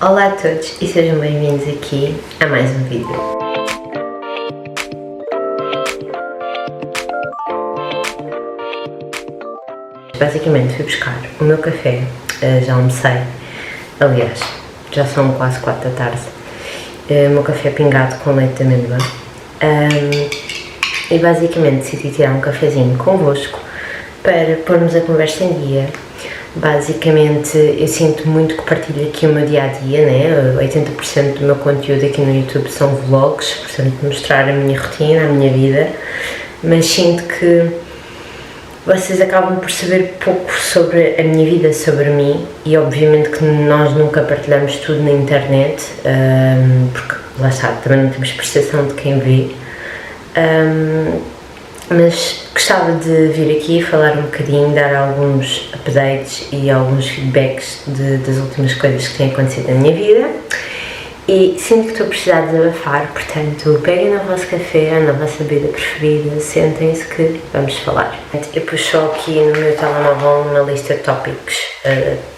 Olá a todos e sejam bem-vindos aqui a mais um vídeo. Basicamente fui buscar o meu café, já almocei, aliás, já são quase 4 da tarde, o meu café pingado com leite de amêndoa e basicamente decidi tirar um cafezinho convosco para pormos a conversa em dia. Basicamente eu sinto muito que partilho aqui o meu dia-a-dia, né? 80% do meu conteúdo aqui no YouTube são vlogs, portanto mostrar a minha rotina, a minha vida, mas sinto que vocês acabam por saber pouco sobre a minha vida, sobre mim, e obviamente que nós nunca partilhamos tudo na internet, porque lá está, também não temos percepção de quem vê, mas gostava de vir aqui falar um bocadinho, dar alguns updates e alguns feedbacks das últimas coisas que têm acontecido na minha vida. E sinto que estou a precisar de desabafar, portanto, peguem no vosso café, na vossa bebida preferida, sentem-se que vamos falar. Eu pus só aqui no meu telemóvel uma lista de tópicos,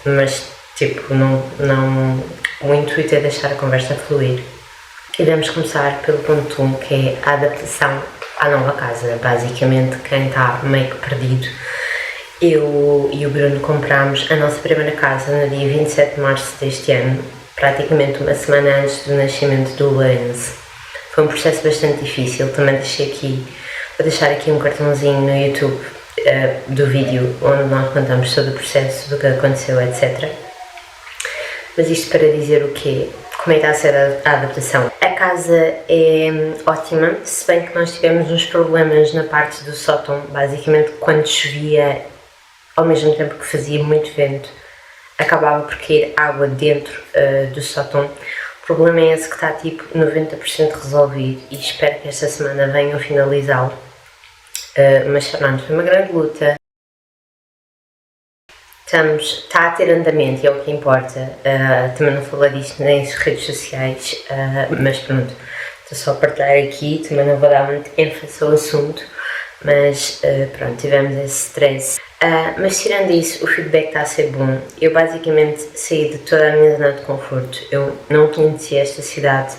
mas tipo, o intuito é deixar a conversa fluir. E vamos começar pelo ponto 1, que é a adaptação à nova casa. Basicamente, quem está meio que perdido, eu e o Bruno comprámos a nossa primeira casa no dia 27 de março deste ano, praticamente uma semana antes do nascimento do Lourenço. Foi um processo bastante difícil. Também vou deixar aqui um cartãozinho no YouTube do vídeo onde nós contamos todo o processo, do que aconteceu, etc. Mas isto para dizer o quê? Como é que está a ser a adaptação? A casa é ótima, se bem que nós tivemos uns problemas na parte do sótão. Basicamente, quando chovia, ao mesmo tempo que fazia muito vento, acabava por cair água dentro do sótão. O problema é esse, que está tipo 90% resolvido, e espero que esta semana venham finalizá-lo. Mas pronto, foi uma grande luta. Está a ter andamento e é o que importa. Também não falei disto nas redes sociais, mas pronto, estou só a partilhar aqui, também não vou dar muito ênfase ao assunto, mas pronto, tivemos esse stress. Mas tirando isso, o feedback está a ser bom. Eu basicamente saí de toda a minha zona de conforto. Eu não conhecia esta cidade,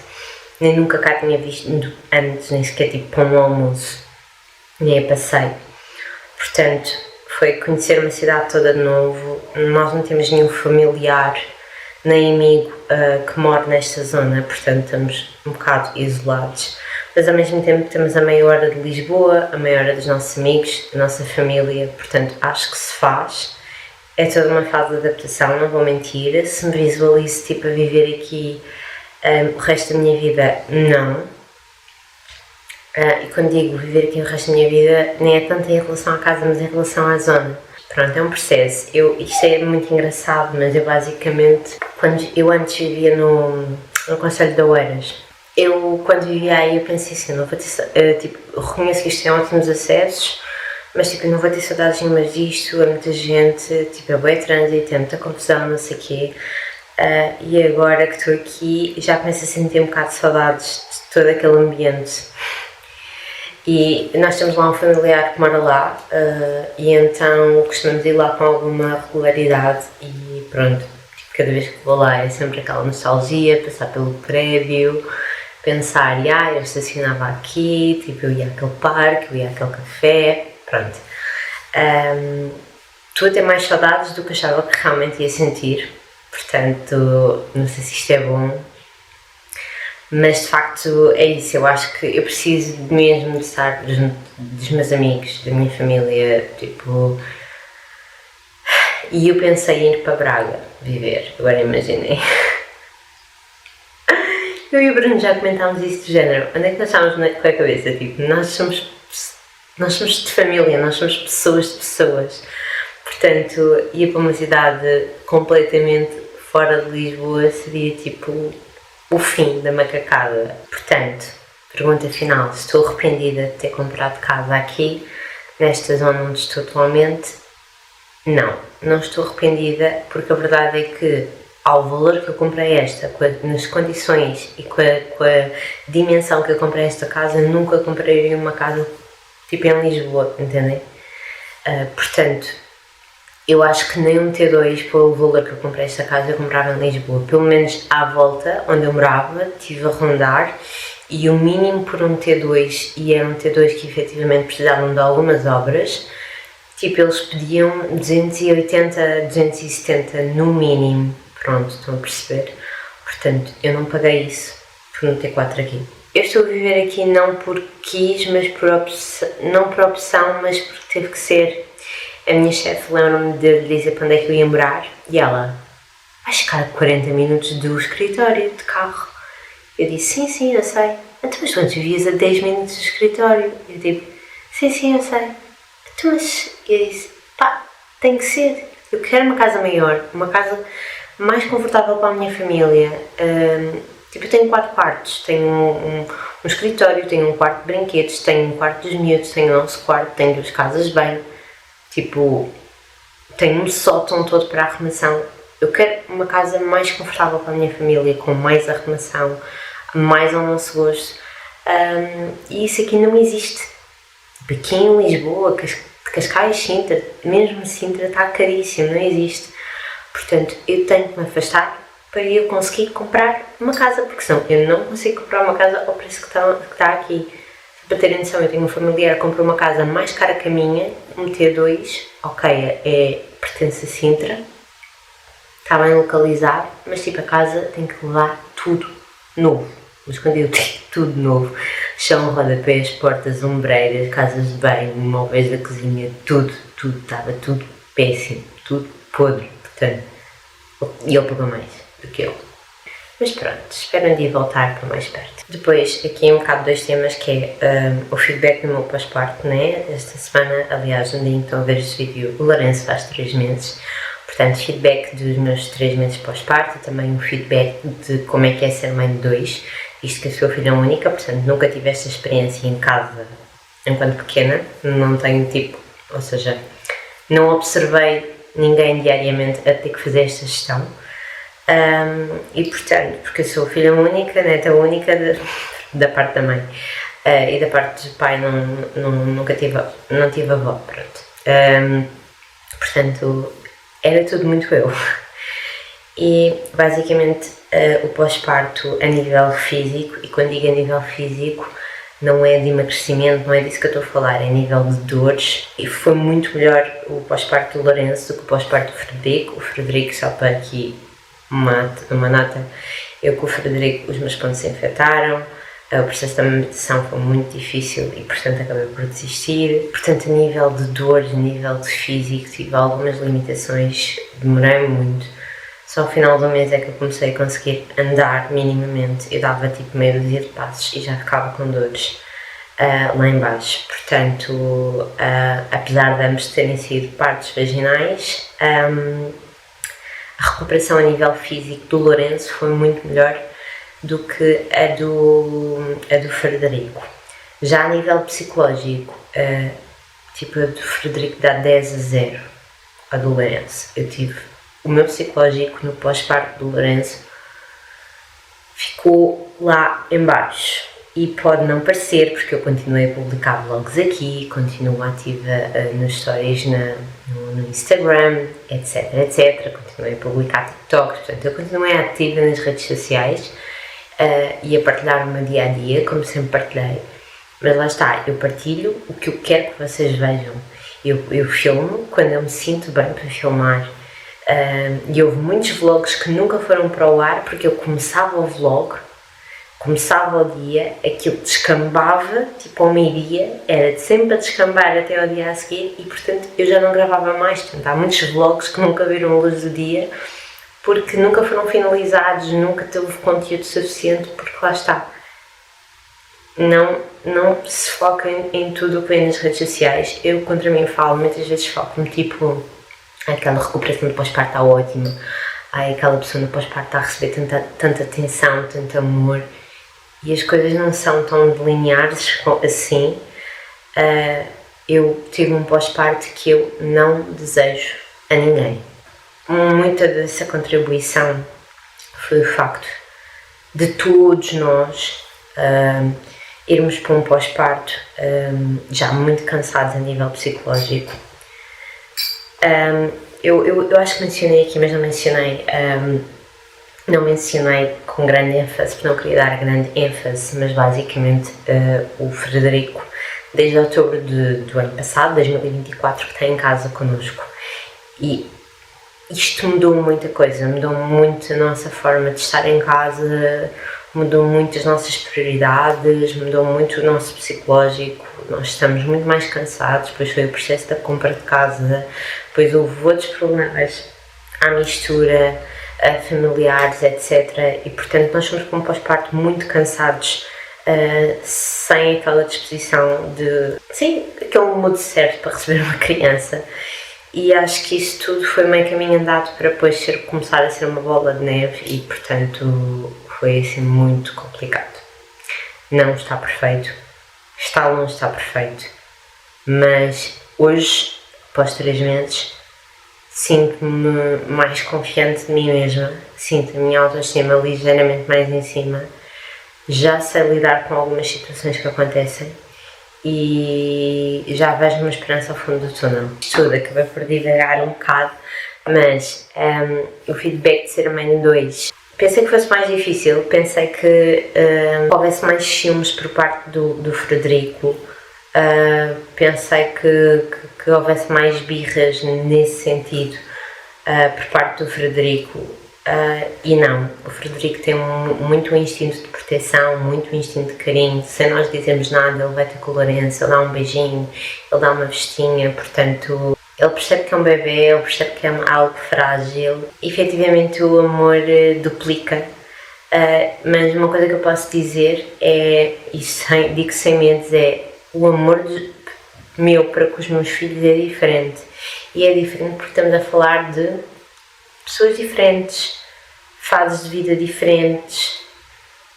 nem nunca cá tinha visto antes, nem sequer tipo para um almoço, nem a passeio. Portanto, foi conhecer uma cidade toda de novo. Nós não temos nenhum familiar nem amigo que mora nesta zona, portanto estamos um bocado isolados, mas ao mesmo tempo temos a meia hora de Lisboa, a meia hora dos nossos amigos, da nossa família, portanto acho que se faz. É toda uma fase de adaptação, não vou mentir. Se me visualizo tipo a viver aqui o resto da minha vida, não. E quando digo viver aqui o resto da minha vida, nem é tanto em relação à casa, mas em relação à zona. Pronto, é um processo. Isto é muito engraçado, mas eu basicamente, quando eu antes vivia no Conselho de Oeiras, quando vivia aí eu pensei assim, não vou ter, tipo, reconheço que isto tem ótimos acessos, mas tipo, não vou ter saudades nenhumas disto, é muita gente, tipo, é bué trânsito, é muita confusão, não sei o quê. E agora que estou aqui, já começo a sentir um bocado de saudades de todo aquele ambiente. E nós temos lá um familiar que mora lá, e então costumamos ir lá com alguma regularidade e pronto, tipo, cada vez que vou lá é sempre aquela nostalgia, passar pelo prédio, pensar, eu estacionava aqui, tipo, eu ia àquele parque, eu ia àquele café, pronto. Estou a ter mais saudades do que achava que realmente ia sentir, portanto, não sei se isto é bom. Mas de facto é isso, eu acho que eu preciso mesmo de estar dos meus amigos, da minha família, tipo. E eu pensei em ir para Braga viver, agora imaginei. Eu e o Bruno já comentámos isso do género, onde é que nós estamos com a cabeça? Tipo, nós somos de família, nós somos pessoas de pessoas. Portanto, ir para uma cidade completamente fora de Lisboa seria tipo o fim da macacada. Portanto, pergunta final, estou arrependida de ter comprado casa aqui, nesta zona onde estou atualmente? Não estou arrependida, porque a verdade é que ao valor que eu comprei esta, nas condições e com a dimensão que eu comprei esta casa, nunca compraria uma casa tipo em Lisboa, entendem? Portanto, eu acho que nem um T2 pelo valor que eu comprei esta casa eu comprava em Lisboa. Pelo menos à volta, onde eu morava, estive a rondar e o mínimo por um T2, e era um T2 que efetivamente precisavam de algumas obras, tipo eles pediam 280, 270 no mínimo. Pronto, estão a perceber? Portanto, eu não paguei isso por um T4 aqui. Eu estou a viver aqui não por quis, mas por opção, não por opção, mas porque teve que ser. A minha chefe lembra-me de lhe dizer para onde é que eu ia morar e ela, vais ficar a 40 minutos do escritório de carro. Eu disse, sim, eu sei. Então, mas tu antes vivias a 10 minutos do escritório. Eu digo, sim, eu sei. Então, mas eu disse, pá, tem que ser. Eu quero uma casa maior, uma casa mais confortável para a minha família. Tipo, eu tenho 4 quartos, tenho um escritório, tenho um quarto de brinquedos, tenho um quarto dos miúdos, tenho o nosso quarto, tenho 2 casas de banho. Tipo, tenho um sótão todo para a arrumação. Eu quero uma casa mais confortável para a minha família, com mais arrumação, mais ao nosso gosto. E isso aqui não existe. Aqui em Lisboa, Cascais, Sintra, mesmo Sintra está caríssimo, não existe. Portanto, eu tenho que me afastar para eu conseguir comprar uma casa, porque senão eu não consigo comprar uma casa ao preço que está aqui. Para terem noção, eu tenho um familiar que comprou uma casa mais cara que a minha, um T2, ok, pertence a Sintra, está bem localizado, mas tipo a casa tem que levar tudo novo, mas quando eu digo tudo novo, chão, rodapés, portas, ombreiras, casas de banho, móveis da cozinha, tudo, estava tudo péssimo, tudo podre, portanto, e ele pagou mais do que eu. Mas pronto, espero um dia voltar para mais perto. Depois, aqui um bocado 2 temas, que é o feedback do meu pós-parto, né? Esta semana, aliás, no dia em que estão a ver este vídeo, o Lourenço faz 3 meses. Portanto, feedback dos meus 3 meses pós-parto e também um feedback de como é que é ser mãe de 2. Isto que eu sou filha única, portanto, nunca tive esta experiência em casa enquanto pequena. Não tenho tipo, ou seja, não observei ninguém diariamente a ter que fazer esta gestão. E portanto, porque eu sou filha única, neta única da parte da mãe, e da parte do pai nunca não tive avó, pronto. Portanto, era tudo muito eu. E basicamente o pós-parto a nível físico, e quando digo a nível físico não é de emagrecimento, não é disso que eu estou a falar, é a nível de dores, e foi muito melhor o pós-parto do Lourenço do que o pós-parto do Frederico. O Frederico, só para aqui uma nota, eu com o Frederico os meus pontos se infectaram, o processo da amamentação foi muito difícil e portanto acabei por desistir. Portanto, a nível de dores, a nível de físico, tive algumas limitações, demorei muito. Só ao final do mês é que eu comecei a conseguir andar minimamente. Eu dava tipo meia dúzia de passos e já ficava com dores lá em baixo. Portanto, apesar de ambos terem sido partos vaginais, a recuperação a nível físico do Lourenço foi muito melhor do que a do Frederico. Já a nível psicológico, tipo a do Frederico dá 10-0 a do Lourenço. Eu tive o meu psicológico no pós-parto do Lourenço ficou lá em baixo. E pode não parecer, porque eu continuei a publicar vlogs aqui, continuo ativa nos stories no Instagram, etc. Continuei a publicar TikTok, portanto eu continuei ativa nas redes sociais e a partilhar o meu dia-a-dia, como sempre partilhei. Mas lá está, eu partilho o que eu quero que vocês vejam. Eu filmo quando eu me sinto bem para filmar. E houve muitos vlogs que nunca foram para o ar, porque eu começava o vlog, começava o dia, aquilo descambava, tipo ao meio-dia, era de sempre a descambar até ao dia a seguir e portanto eu já não gravava mais. Portanto, há muitos vlogs que nunca viram a luz do dia porque nunca foram finalizados, nunca teve conteúdo suficiente, porque lá está, não se foquem em tudo o que vem nas redes sociais. Eu contra mim falo, muitas vezes foco-me tipo, aquela recuperação do pós-parto está ótima, aquela pessoa no pós-parto está a receber tanta atenção, tanto amor, e as coisas não são tão lineares assim. Eu tive um pós-parto que eu não desejo a ninguém. Muita dessa contribuição foi o facto de todos nós irmos para um pós-parto já muito cansados a nível psicológico. eu acho que mencionei aqui, mas não mencionei com grande ênfase, porque não queria dar grande ênfase, mas basicamente o Frederico, desde outubro do ano passado, 2024, que está em casa connosco. E isto mudou muita coisa, mudou muito a nossa forma de estar em casa, mudou muito as nossas prioridades, mudou muito o nosso psicológico. Nós estamos muito mais cansados, depois foi o processo da compra de casa, depois houve outros problemas à mistura, familiares, etc. E portanto nós somos com um pós-parto muito cansados, sem aquela disposição de, sim, aquele modo certo para receber uma criança. E acho que isso tudo foi meio caminho andado para depois começar a ser uma bola de neve e portanto foi assim muito complicado. Não está perfeito, está longe de estar perfeito, mas hoje, após 3 meses, sinto-me mais confiante de mim mesma, sinto a minha autoestima ligeiramente mais em cima, já sei lidar com algumas situações que acontecem e já vejo uma esperança ao fundo do túnel. Tudo acabei por divagar um bocado, mas o feedback de ser mãe de 2, pensei que fosse mais difícil, pensei que houvesse mais ciúmes por parte do Frederico, pensei que houvesse mais birras nesse sentido por parte do Frederico, e não, o Frederico tem muito instinto de proteção, muito instinto de carinho. Sem nós dizermos nada, ele vai ter com o Lourenço, ele dá um beijinho, ele dá uma vestinha, portanto ele percebe que é um bebê, ele percebe que é algo frágil. Efetivamente o amor duplica, mas uma coisa que eu posso dizer é, e digo sem medos, é o amor meu para com os meus filhos é diferente. E é diferente porque estamos a falar de pessoas diferentes, fases de vida diferentes,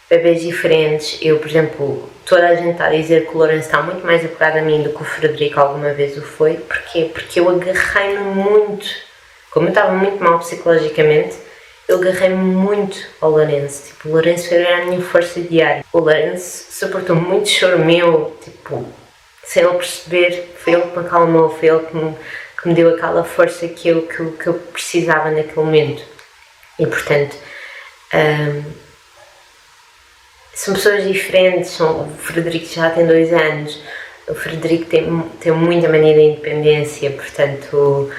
bebês diferentes. Eu, por exemplo, toda a gente está a dizer que o Lourenço está muito mais apegado a mim do que o Frederico alguma vez o foi. Porquê? Porque eu agarrei-me muito, como eu estava muito mal psicologicamente, eu agarrei-me muito ao Lourenço. Tipo, o Lourenço era a minha força diária. O Lourenço suportou muito choro meu, tipo, sem ele perceber, foi ele que me acalmou, foi ele que me deu aquela força que eu precisava naquele momento. E portanto, são pessoas diferentes. O Frederico já tem 2 anos, o Frederico tem muita mania de independência, portanto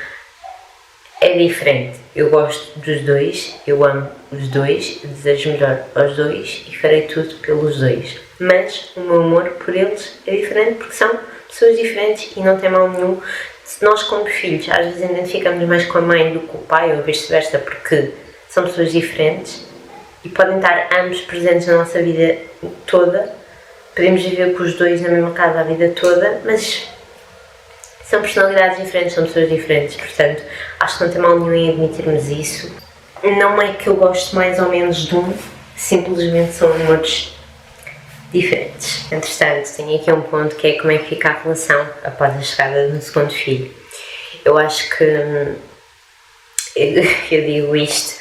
é diferente. Eu gosto dos 2, eu amo os 2, desejo melhor aos 2 e farei tudo pelos 2, mas o meu amor por eles é diferente porque são pessoas diferentes e não tem mal nenhum. Se nós como filhos às vezes identificamos mais com a mãe do que com o pai ou vice-versa porque são pessoas diferentes e podem estar ambos presentes na nossa vida toda, podemos viver com os 2 na mesma casa a vida toda, mas são personalidades diferentes, são pessoas diferentes, portanto acho que não tem mal nenhum em admitirmos isso. Não é que eu gosto mais ou menos de um, simplesmente são amores diferentes. Entretanto, tenho aqui um ponto que é como é que fica a relação após a chegada do segundo filho. Eu acho que, eu digo isto,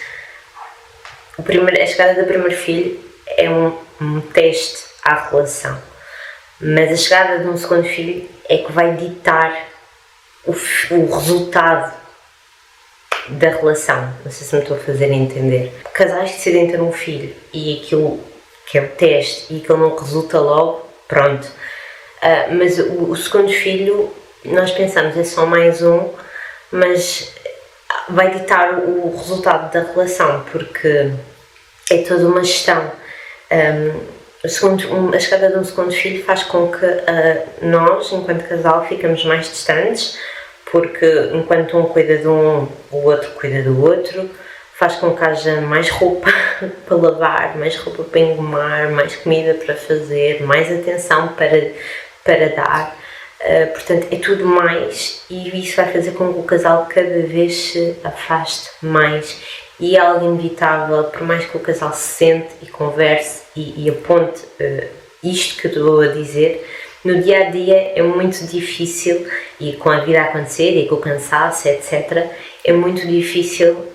a chegada do primeiro filho é um teste à relação, mas a chegada de um segundo filho é que vai ditar o resultado da relação. Não sei se me estou a fazer entender. Casais decidem ter um filho e aquilo que é o teste e aquilo não resulta logo, pronto. Mas o segundo filho, nós pensamos, é só mais um, mas vai ditar o resultado da relação, porque é toda uma gestão. A chegada de um segundo filho faz com que nós, enquanto casal, ficamos mais distantes, porque enquanto um cuida de um, o outro cuida do outro, faz com que haja mais roupa para lavar, mais roupa para engomar, mais comida para fazer, mais atenção para dar. Portanto, é tudo mais, e isso vai fazer com que o casal cada vez se afaste mais. E é algo inevitável, por mais que o casal se sente e converse e aponte isto que eu estou a dizer, no dia a dia é muito difícil, e com a vida a acontecer e com o cansaço, etc., é muito difícil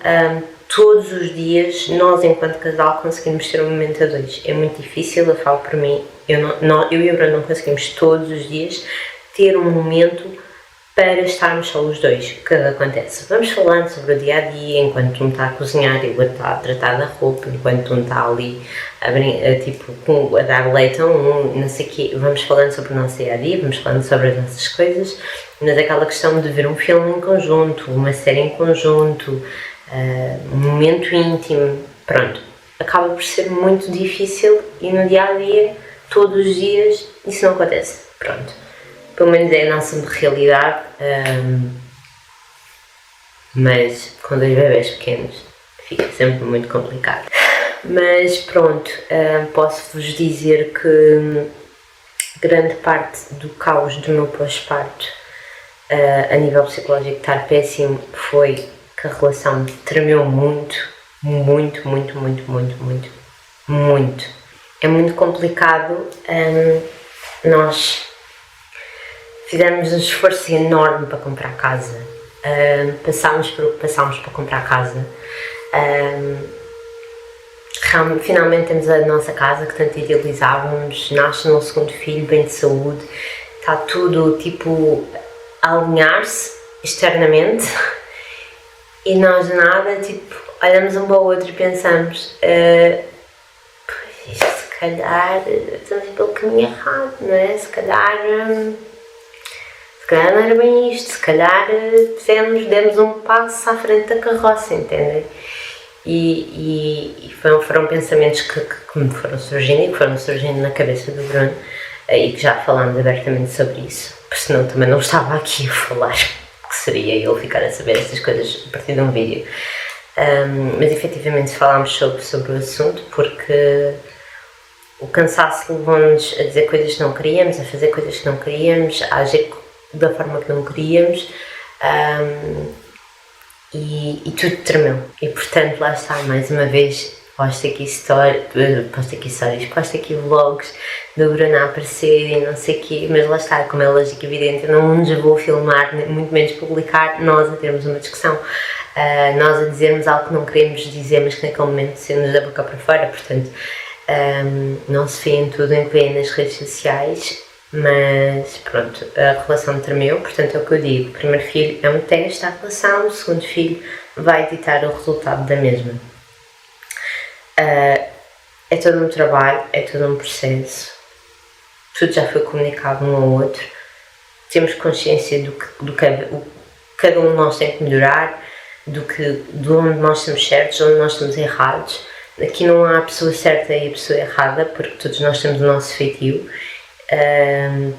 todos os dias nós, enquanto casal, conseguimos ter um momento a 2. É muito difícil, eu falo por mim, eu e a Bruna não conseguimos todos os dias ter um momento para estarmos só os dois. O que acontece? Vamos falando sobre o dia a dia, enquanto um está a cozinhar e o outro está a tratar da roupa, enquanto um está ali a dar leite a um, não sei o quê. Vamos falando sobre o nosso dia a dia, vamos falando sobre as nossas coisas, mas aquela questão de ver um filme em conjunto, uma série em conjunto, um momento íntimo, pronto, acaba por ser muito difícil e no dia a dia, todos os dias, isso não acontece. Pronto. Pelo menos é a nossa realidade, mas com 2 bebés pequenos fica sempre muito complicado. Mas pronto, posso-vos dizer que grande parte do caos do meu pós-parto, a nível psicológico estar péssimo, foi que a relação tremeu muito. É muito complicado, nós fizemos um esforço enorme para comprar casa, passámos por o que passámos para comprar casa, finalmente temos a nossa casa que tanto idealizávamos, nasce no segundo filho, bem de saúde, está tudo tipo a alinhar-se externamente e nós de nada, tipo, olhamos um para o outro e pensamos, isto se calhar estamos pelo caminho errado, não é? Se calhar não era bem isto, se calhar demos um passo à frente da carroça, entendem? E foram pensamentos que me foram surgindo e que foram surgindo na cabeça do Bruno e que já falámos abertamente sobre isso, porque senão também não estava aqui a falar, que seria ele ficar a saber essas coisas a partir de um vídeo. Mas efetivamente falámos sobre o assunto porque o cansaço levou-nos a dizer coisas que não queríamos, a fazer coisas que não queríamos, a agir da forma que não queríamos, e tudo tremeu. E portanto, lá está, mais uma vez, posto aqui vlogs do Bruno a aparecer e não sei o quê, mas lá está, como é lógico e evidente, eu não nos vou filmar, muito menos publicar, nós a termos uma discussão, nós a dizermos algo que não queremos dizer, mas que naquele momento se-nos da boca para fora, portanto, não se vê em tudo em que vê nas redes sociais. Mas pronto, a relação tremeu, portanto é o que eu digo, o primeiro filho é um teste à relação, o segundo filho vai ditar o resultado da mesma. É todo um trabalho, é todo um processo, tudo já foi comunicado um ao outro, temos consciência do que cada um de nós tem que melhorar, de onde nós estamos certos, onde nós estamos errados. Aqui não há a pessoa certa e a pessoa errada, porque todos nós temos o nosso feitio.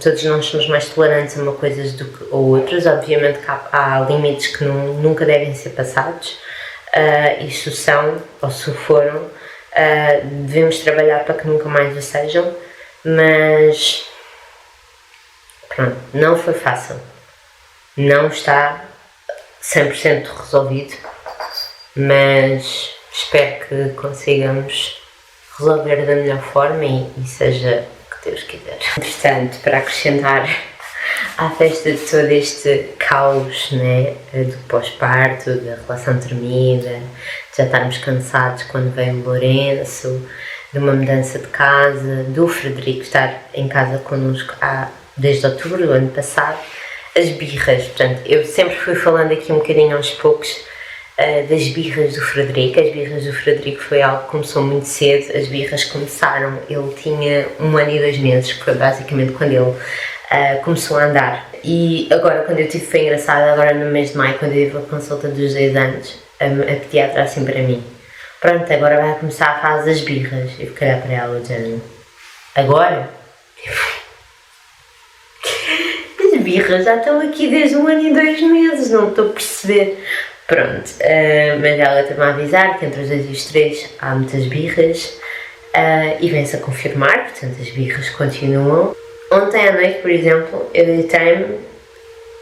Todos nós somos mais tolerantes a uma coisas do que a outras. Obviamente que há limites que nunca devem ser passados, isso são, ou se foram, devemos trabalhar para que nunca mais o sejam, mas pronto, não foi fácil, não está 100% resolvido, mas espero que consigamos resolver da melhor forma e seja Deus quiser. Portanto, para acrescentar à festa de todo este caos, né, do pós-parto, da relação tremida, de já estarmos cansados quando vem o Lourenço, de uma mudança de casa, do Frederico estar em casa connosco desde outubro do ano passado, as birras, portanto, eu sempre fui falando aqui um bocadinho aos poucos das birras do Frederico. As birras do Frederico foi algo que começou muito cedo, as birras começaram, ele tinha 1 ano e 2 meses, que foi basicamente quando ele começou a andar. E agora, quando eu tive, foi engraçado, agora no mês de maio, quando eu tive a consulta dos 2 anos, a pediatra assim para mim, pronto, agora vai começar a fase das birras. Eu fiquei a olhar para ela dizendo, agora? As birras já estão aqui desde 1 ano e 2 meses, não estou a perceber. Pronto, mas ela está-me a avisar que entre os 2 e os 3 há muitas birras e vem-se a confirmar, portanto as birras continuam. Ontem à noite, por exemplo, eu deitei-me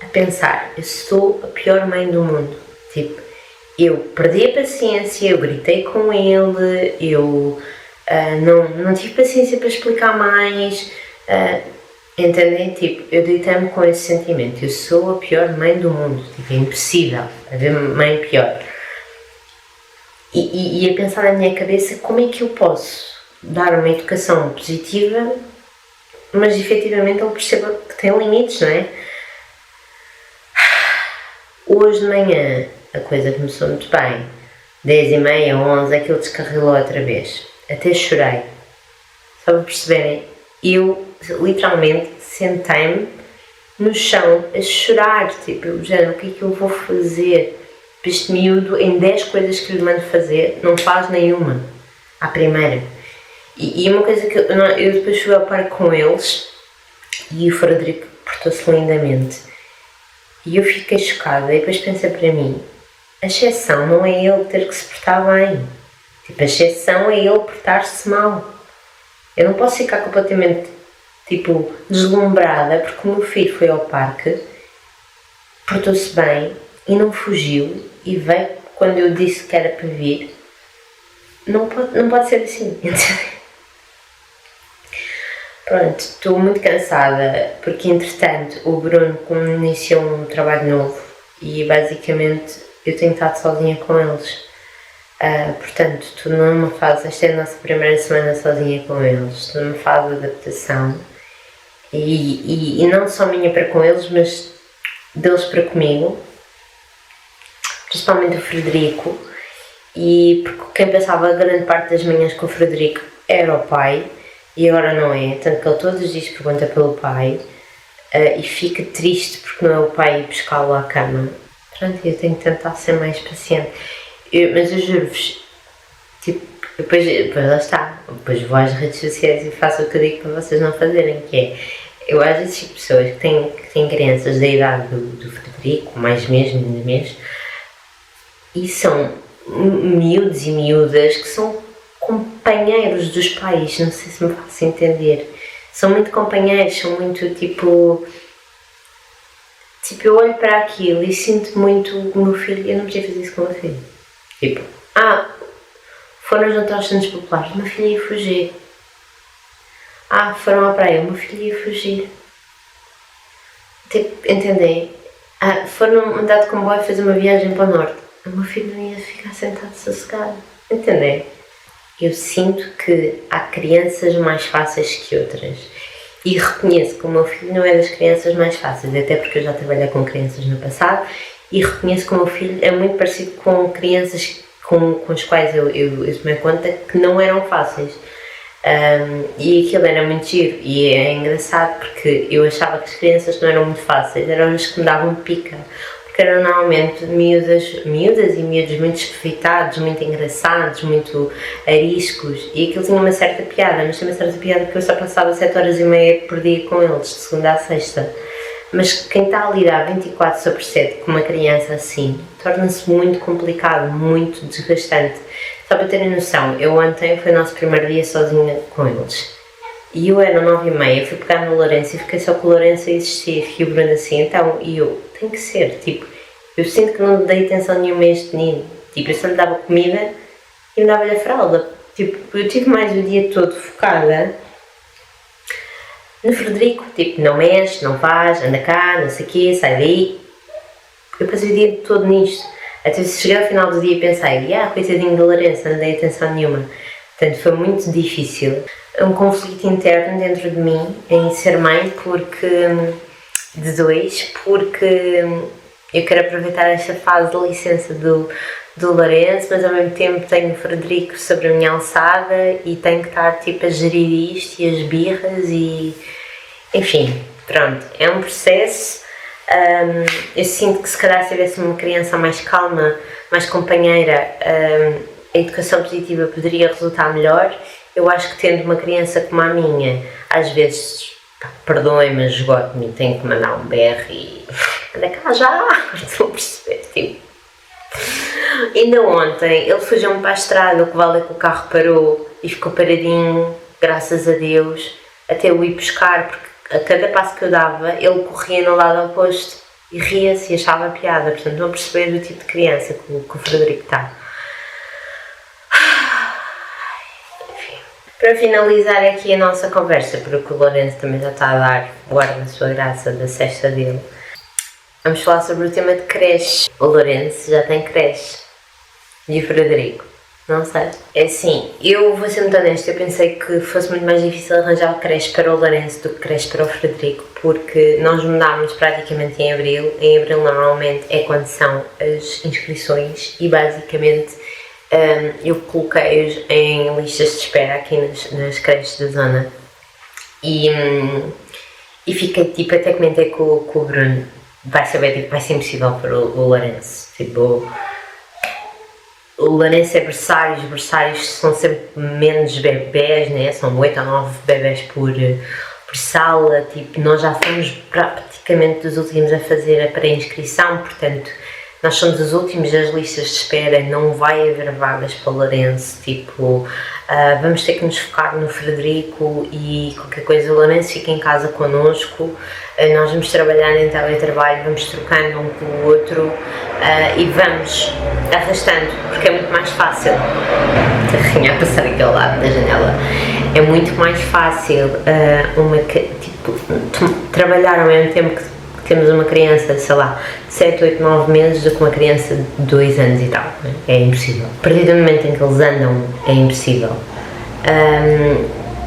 a pensar, eu sou a pior mãe do mundo. Tipo, eu perdi a paciência, eu gritei com ele, eu não tive paciência para explicar mais, entendem? Tipo, eu deitei-me com esse sentimento, eu sou a pior mãe do mundo, tipo, é impossível haver mãe pior. E a pensar na minha cabeça, como é que eu posso dar uma educação positiva, mas efetivamente ele perceba que tem limites, não é? Hoje de manhã a coisa começou muito bem. 10h30, 11, aquilo descarrilou outra vez. Até chorei. Só para perceberem, eu literalmente sentei-me no chão a chorar, tipo, já, o que é que eu vou fazer? Este miúdo, em 10 coisas que lhe mando fazer, não faz nenhuma, à primeira. E uma coisa que eu depois fui ao parque com eles, e o Frederico portou-se lindamente. E eu fiquei chocada, e depois pensei para mim, a exceção não é ele ter que se portar bem. Tipo, a exceção é ele portar-se mal. Eu não posso ficar completamente, tipo, deslumbrada porque o meu filho foi ao parque, portou-se bem e não fugiu e veio quando eu disse que era para vir. Não pode ser assim. Pronto, estou muito cansada porque entretanto o Bruno iniciou um trabalho novo e basicamente eu tenho estado sozinha com eles. Portanto, estou numa fase, esta é a nossa primeira semana sozinha com eles, estou numa fase de adaptação e não só minha para com eles, mas deles para comigo, principalmente o Frederico, e porque quem passava grande parte das manhãs com o Frederico era o pai e agora não é, tanto que ele todos os dias pergunta pelo pai e fica triste porque não é o pai ir pescá-lo à cama. Pronto, eu tenho que tentar ser mais paciente. Mas eu juro-vos, tipo, depois lá está, depois vou às redes sociais e faço o que eu digo para vocês não fazerem, que é, eu às vezes sigo pessoas que têm crianças da idade do Frederico, mais mesmo, ainda mesmo, e são miúdos e miúdas que são companheiros dos pais, não sei se me faço entender, são muito companheiros, são muito tipo, eu olho para aquilo e sinto muito o meu filho, eu não podia fazer isso com o meu filho. Tipo, foram jantar aos centros populares, o meu filho ia fugir. Foram à praia, o meu filho ia fugir. Tipo, entendem? Foram andar de comboio fazer uma viagem para o norte, o meu filho não ia ficar sentado sossegado. Entendem? Eu sinto que há crianças mais fáceis que outras. E reconheço que o meu filho não é das crianças mais fáceis, até porque eu já trabalhei com crianças no passado, e reconheço que o meu filho é muito parecido com crianças com as quais eu tomei conta que não eram fáceis. E aquilo era muito giro e é engraçado porque eu achava que as crianças não eram muito fáceis, eram as que me davam pica, porque eram normalmente miúdas e miúdos muito espevitados, muito engraçados, muito ariscos, e aquilo tinha uma certa piada, mas tinha uma certa piada porque eu só passava 7h30 por dia com eles, de segunda a sexta. Mas quem está a lidar 24/7 com uma criança assim, torna-se muito complicado, muito desgastante. Só para terem noção, eu ontem foi o nosso primeiro dia sozinha com eles. E eu era 9h30, fui pegar no Lourenço e fiquei só com o Lourenço a existir. E o Bruno assim, então, e eu, tem que ser, tipo, eu sinto que não dei atenção nenhuma a este menino. Tipo, eu só lhe dava comida e me dava-lhe a fralda. Tipo, eu tive mais o dia todo focada no Frederico, tipo, não mexe, não faz, anda cá, não sei o quê, sai daí. Eu passei o dia todo nisto. Até se chegar ao final do dia e pensei, coitadinho da Lourenço, não dei atenção nenhuma. Portanto, foi muito difícil. Um conflito interno dentro de mim em ser mãe, de dois, porque eu quero aproveitar esta fase de licença do Lourenço, mas ao mesmo tempo tenho o Frederico sobre a minha alçada e tenho que estar tipo a gerir isto e as birras e enfim, pronto, é um processo. Eu sinto que se calhar se tivesse uma criança mais calma, mais companheira, a educação positiva poderia resultar melhor. Eu acho que tendo uma criança como a minha, às vezes, perdoem, mas esgoto-me e tenho que mandar um BR e anda cá já, estou a perceber, tipo. Ainda ontem ele fugiu-me para a estrada, o que vale é que o carro parou e ficou paradinho, graças a Deus, até eu ir buscar, porque a cada passo que eu dava ele corria no lado oposto e ria-se e achava piada. Portanto, estou a perceber o tipo de criança que o Frederico está. Enfim. Para finalizar aqui a nossa conversa, porque o Lourenço também já está a dar o ar da sua graça da sexta dele, vamos falar sobre o tema de creche. O Lourenço já tem creche e o Frederico Não sei. É assim, eu vou ser muito honesta, eu pensei que fosse muito mais difícil arranjar creche para o Lourenço do que creche para o Frederico, porque nós mudámos praticamente em Abril. Em Abril normalmente é quando são as inscrições e basicamente eu coloquei-os em listas de espera aqui nas creches da zona e fiquei tipo, até comentei com o Bruno, vai ser impossível para o Lourenço, tipo... O Lourenço é berçários, os berçários são sempre menos bebés, né? São 8 ou 9 bebés por sala, tipo, nós já fomos praticamente os últimos a fazer a pré-inscrição, portanto, nós somos os últimos das listas de espera, não vai haver vagas para o Lourenço, tipo, vamos ter que nos focar no Frederico e qualquer coisa, o Lourenço fica em casa connosco, nós vamos trabalhar em teletrabalho, vamos trocando um com o outro e vamos arrastando, porque é muito mais fácil. A carrinha a passar aqui ao lado da janela. É muito mais fácil trabalhar ao mesmo tempo que temos uma criança, sei lá, de 7, 8, 9 meses do que uma criança de 2 anos e tal. É impossível. A partir do momento em que eles andam, é impossível.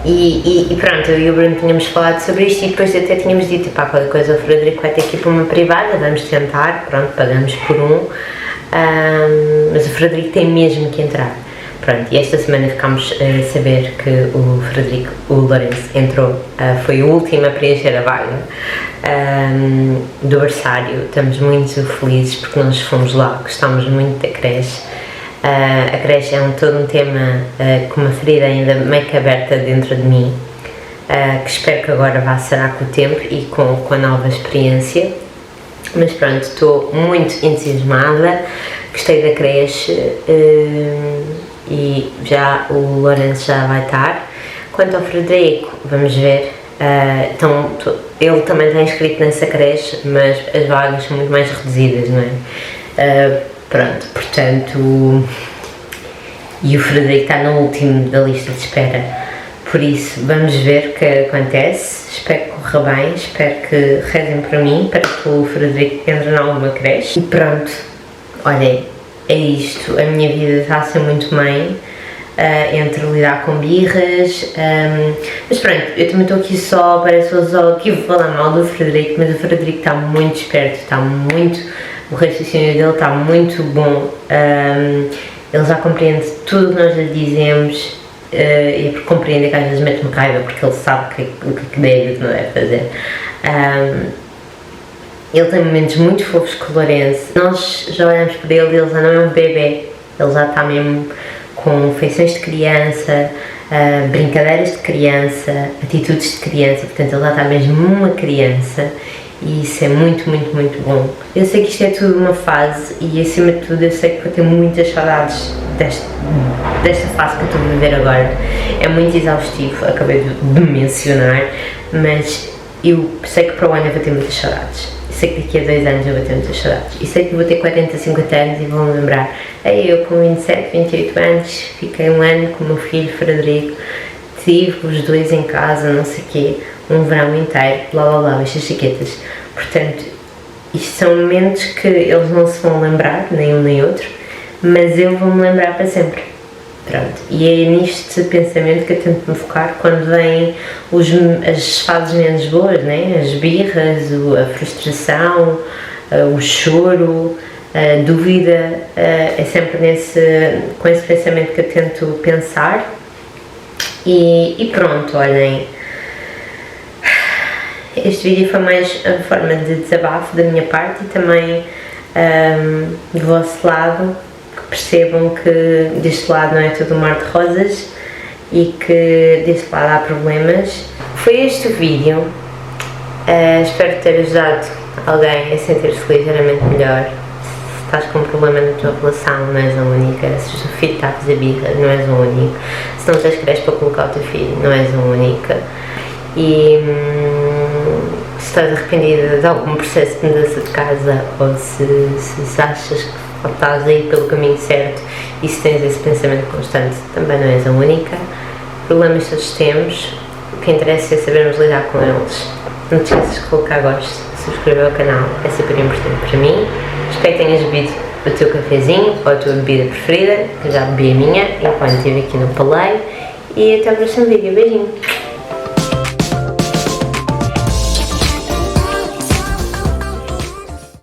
E pronto, eu e o Bruno tínhamos falado sobre isto e depois até tínhamos dito, pá, qualquer coisa o Frederico vai ter que ir para uma privada, vamos tentar, pronto, pagamos por mas o Frederico tem mesmo que entrar. Pronto, e esta semana ficámos a saber que o Lourenço entrou, foi o último a preencher a vaga do berçário. Estamos muito felizes porque nós fomos lá, gostámos muito da creche. A creche é todo um tema com uma ferida ainda meio que aberta dentro de mim, que espero que agora vá sarar com o tempo e com a nova experiência. Mas pronto, estou muito entusiasmada, gostei da creche e já o Lourenço já vai estar. Quanto ao Frederico, vamos ver, ele também está inscrito nessa creche, mas as vagas são muito mais reduzidas, não é? Pronto, portanto, e o Frederico está no último da lista de espera, por isso vamos ver o que acontece. Espero que corra bem, espero que rezem para mim, para que o Frederico entre em alguma creche. E pronto, olhem, é isto, a minha vida está a ser muito mãe, entre lidar com birras, mas pronto, eu também estou aqui só, parece que eu só aqui vou falar mal do Frederico, mas o Frederico está muito esperto, o raciocínio dele está muito bom, ele já compreende tudo o que nós lhe dizemos, e é porque compreende que às vezes mete-me raiva porque ele sabe o que deve e o que não deve fazer. Ele tem momentos muito fofos com o Lourenço, nós já olhamos para ele e ele já não é um bebê, ele já está mesmo com feições de criança, brincadeiras de criança, atitudes de criança, portanto ele já está mesmo uma criança. E isso é muito, muito, muito bom. Eu sei que isto é tudo uma fase e acima de tudo eu sei que vou ter muitas saudades desta fase que eu estou a viver agora. É muito exaustivo, acabei de mencionar, mas eu sei que para o ano eu vou ter muitas saudades. Eu sei que daqui a 2 anos eu vou ter muitas saudades. E sei que vou ter 40, 50 anos e vou-me lembrar. Eu com 27, 28 anos, fiquei um ano com o meu filho Frederico, tive os dois em casa, não sei o quê, um verão inteiro, blá blá blá, estas chiquetas. Portanto, isto são momentos que eles não se vão lembrar, nem um nem outro, mas eu vou-me lembrar para sempre. Pronto, e é neste pensamento que eu tento me focar quando vêm as fases menos boas, né? As birras, a frustração, o choro, a dúvida, é sempre com esse pensamento que eu tento pensar. E pronto, olhem, este vídeo foi mais a forma de desabafo da minha parte e também do vosso lado, que percebam que deste lado não é tudo um mar de rosas e que deste lado há problemas. Foi este o vídeo, espero ter ajudado alguém a sentir-se ligeiramente melhor. Se estás com um problema na tua relação, não és a única. Se o teu filho está a fazer birra, não és a única. Se não tens creche para colocar o teu filho, não és a única. E se estás arrependida de algum processo de mudança de casa ou se achas que estás aí pelo caminho certo e se tens esse pensamento constante, também não és a única. Problemas todos temos, o que interessa é sabermos lidar com eles. Não te esqueças de colocar gosto, subscrever o canal, é super importante para mim. Espero que tenhas visto o teu cafezinho ou a tua bebida preferida, que eu já bebi a minha enquanto estive aqui no Paleio, e até o próximo vídeo. Beijinho!